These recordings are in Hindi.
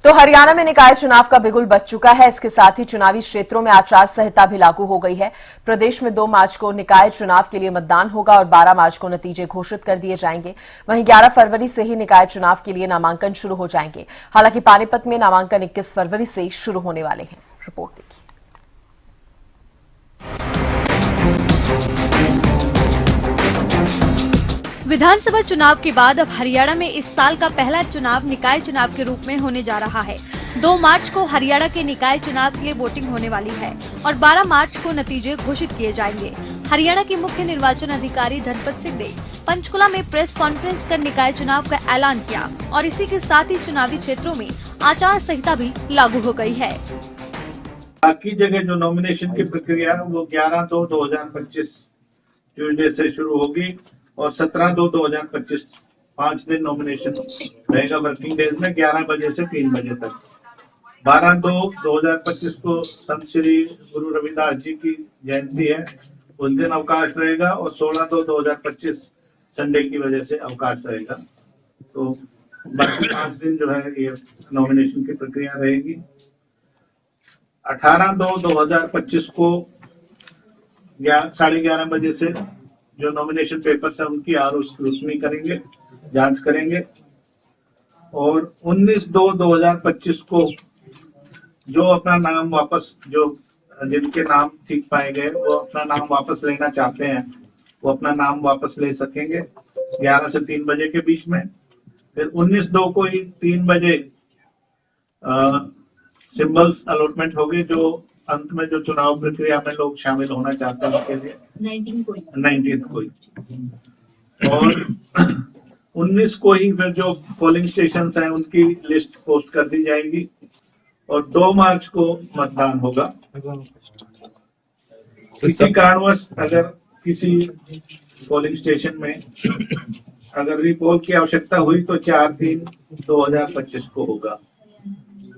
तो हरियाणा में निकाय चुनाव का बिगुल बज चुका है। इसके साथ ही चुनावी क्षेत्रों में आचार संहिता भी लागू हो गई है। प्रदेश में 2 मार्च को निकाय चुनाव के लिए मतदान होगा और 12 मार्च को नतीजे घोषित कर दिए जाएंगे। वहीं 11 फरवरी से ही निकाय चुनाव के लिए नामांकन शुरू हो जाएंगे। हालांकि पानीपत में नामांकन 21 फरवरी से शुरू होने वाले हैं। रिपोर्ट देखिए। विधानसभा चुनाव के बाद अब हरियाणा में इस साल का पहला चुनाव निकाय चुनाव के रूप में होने जा रहा है। 2 मार्च को हरियाणा के निकाय चुनाव के लिए वोटिंग होने वाली है और 12 मार्च को नतीजे घोषित किए जाएंगे। हरियाणा के मुख्य निर्वाचन अधिकारी धनपत सिंह ने पंचकुला में प्रेस कॉन्फ्रेंस कर निकाय चुनाव का ऐलान किया और इसी के साथ ही चुनावी क्षेत्रों में आचार संहिता भी लागू हो गई है। बाकी जगह जो नॉमिनेशन की प्रक्रिया है वो 11/2/2025 ट्यूसडे से शुरू होगी और 17/2/2025 5 दिन नॉमिनेशन रहेगा वर्किंग डेज में 11 बजे से 3 बजे तक। 12/2/2025 को संत श्री गुरु रविदास जी की जयंती है, उस दिन अवकाश रहेगा और 16/2/2025 संडे की वजह से अवकाश रहेगा। तो बाकी 5 दिन जो है ये नॉमिनेशन की प्रक्रिया रहेगी। 18/2/2025 को 11:30 बजे से जो नॉमिनेशन पेपर्स है उनकी आरोप स्क्रूटनी करेंगे, जांच करेंगे और 19/2/2025 को जो अपना नाम वापस जिनके नाम ठीक पाए गए वो अपना नाम वापस लेना चाहते हैं वो अपना नाम वापस ले सकेंगे 11 से 3 बजे के बीच में। फिर 19/2 को ही 3 बजे सिंबल्स अलॉटमेंट होगी जो अंत में जो चुनाव प्रक्रिया में लोग शामिल होना चाहते हैं उसके लिए 19th को ही और 19 को ही फिर जो पोलिंग स्टेशन हैं उनकी लिस्ट पोस्ट कर दी जाएगी और 2 मार्च को मतदान होगा। किसी कारणवश अगर किसी पोलिंग स्टेशन में अगर रीपोल की आवश्यकता हुई तो 4/3/2025 को होगा।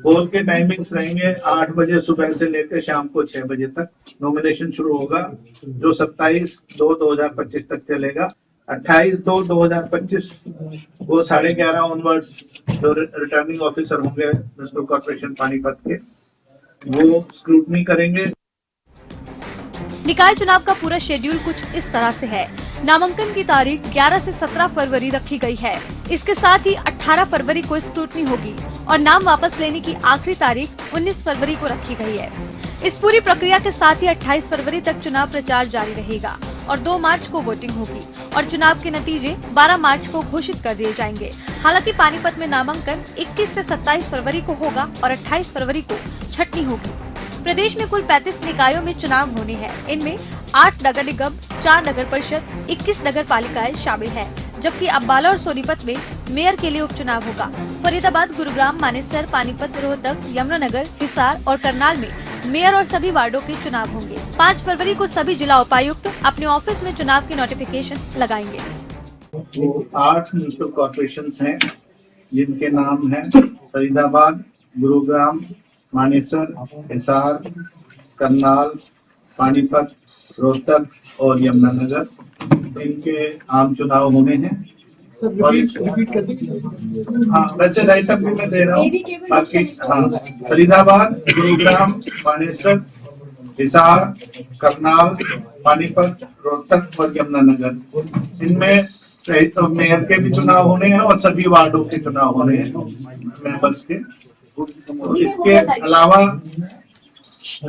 पोल के टाइमिंग्स रहेंगे 8 बजे सुबह से लेकर शाम को 6 बजे तक। नॉमिनेशन शुरू होगा जो 27/2/2025 तक चलेगा। 28/2/2025 को 11:30 ऑनवर्ड्स जो रिटर्निंग ऑफिसर होंगे म्युनिसिपल कॉर्पोरेशन पानीपत के वो स्क्रूटनी करेंगे। निकाय चुनाव का पूरा शेड्यूल कुछ इस तरह से है। नामांकन की तारीख 11 से 17 फरवरी रखी गई है। इसके साथ ही 18 फरवरी को स्क्रूटनी होगी और नाम वापस लेने की आखिरी तारीख 19 फरवरी को रखी गई है। इस पूरी प्रक्रिया के साथ ही 28 फरवरी तक चुनाव प्रचार जारी रहेगा और 2 मार्च को वोटिंग होगी और चुनाव के नतीजे 12 मार्च को घोषित कर दिए जाएंगे। हालांकि पानीपत में नामांकन 21 से 27 फरवरी को होगा और 28 फरवरी को छटनी होगी। प्रदेश में कुल 35 निकायों में चुनाव होने हैं। इनमें 8 नगर निगम, 4 नगर परिषद, 21 नगर पालिकाएं शामिल है, जबकि अम्बाला और सोनीपत में मेयर के लिए उपचुनाव होगा। फरीदाबाद, गुरुग्राम, मानेसर, पानीपत, रोहतक, यमुनानगर, हिसार और करनाल में मेयर और सभी वार्डों के चुनाव होंगे। 5 फरवरी को सभी जिला उपायुक्त अपने ऑफिस में चुनाव की नोटिफिकेशन लगाएंगे। तो 8 म्युनिसिपल कॉर्पोरेशन हैं जिनके नाम हैं फरीदाबाद, गुरुग्राम, मानेसर, हिसार, करनाल, पानीपत, रोहतक और यमुनानगर। इनके आम चुनाव होने हैं। हाँ, वैसे राइट अप भी मैं दे रहा हूँ। बाकी हाँ, फरीदाबाद, गुरुग्राम, मानेसर, हिसार, करनाल, पानीपत, रोहतक और यमुनानगर, इनमें तो मेयर के भी चुनाव होने हैं और सभी वार्डों के चुनाव होने हैं मेंबर्स के। इसके अलावा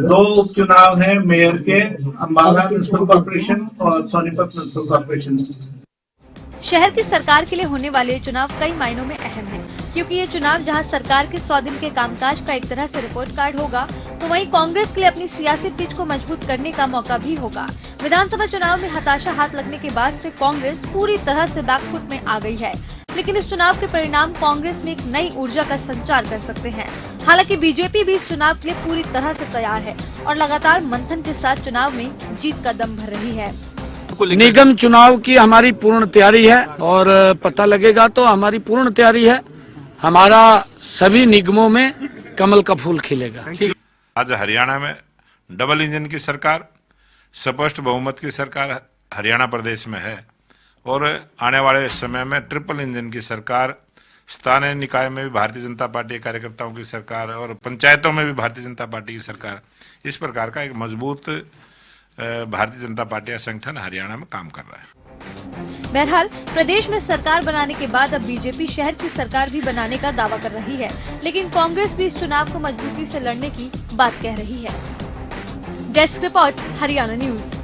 2 उपचुनाव हैं मेयर के, अम्बाला म्युनिसिपल कॉर्पोरेशन और सोनीपत म्युनिसिपल कॉर्पोरेशन। शहर की सरकार के लिए होने वाले चुनाव कई मायनों में अहम है, क्योंकि ये चुनाव जहां सरकार के 100 दिन के कामकाज का एक तरह से रिपोर्ट कार्ड होगा, तो वहीं कांग्रेस के लिए अपनी सियासी पिच को मजबूत करने का मौका भी होगा। विधानसभा चुनाव में हताशा हाथ लगने के बाद से कांग्रेस पूरी तरह से बैकफुट में आ गई है, लेकिन इस चुनाव के परिणाम कांग्रेस में एक नई ऊर्जा का संचार कर सकते हैं। हालांकि बीजेपी भी इस चुनाव के लिए पूरी तरह से तैयार है और लगातार मंथन के साथ चुनाव में जीत का दम भर रही है। निगम चुनाव की हमारी पूर्ण तैयारी है और पता लगेगा तो हमारी पूर्ण तैयारी है। हमारा सभी निगमों में कमल का फूल खिलेगा। आज हरियाणा में डबल इंजन की सरकार, स्पष्ट बहुमत की सरकार हरियाणा प्रदेश में है और आने वाले समय में ट्रिपल इंजन की सरकार स्थानीय निकाय में भी भारतीय जनता पार्टी के कार्यकर्ताओं की सरकार और पंचायतों में भी भारतीय जनता पार्टी की सरकार, इस प्रकार का एक मजबूत भारतीय जनता पार्टी का संगठन हरियाणा में काम कर रहा है। बहरहाल प्रदेश में सरकार बनाने के बाद अब बीजेपी शहर की सरकार भी बनाने का दावा कर रही है, लेकिन कांग्रेस भी इस चुनाव को मजबूती से लड़ने की बात कह रही है। Desk report, Haryana news.